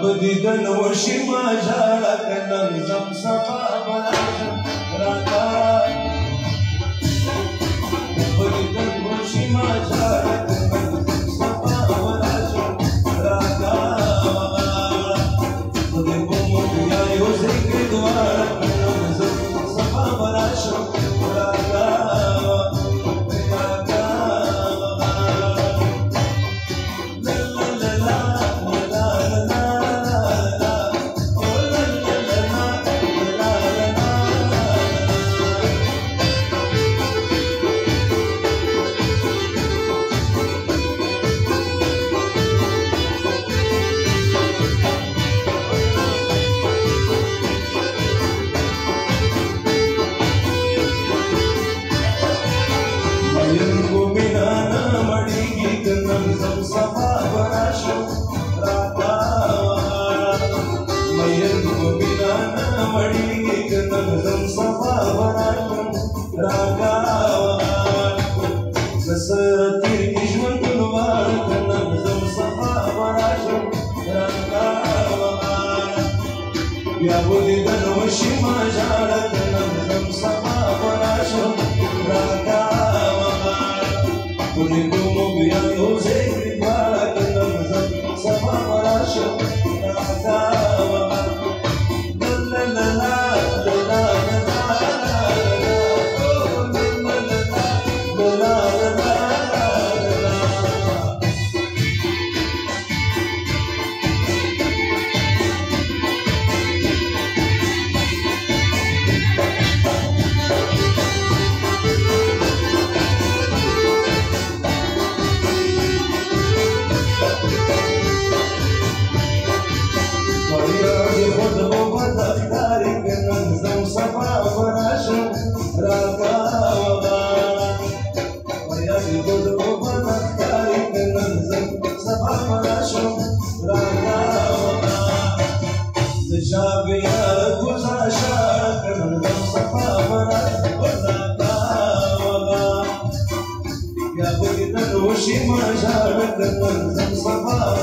بدیدن وشي ما ژړه کنن زم صفا براشم راکا بدیدن وشي ما ژړه کنن زم صفا براشم راکا دې کوم بیا یو ذکر دوار کنن زم صفا براشم راکا या بدیدن وشي ما ژړه کنن زم صفا براشم راکا ولیدم بیا یو ذکر دوار کنن زم صفا براشم راکا وشي ما ژړه کنن زم صفا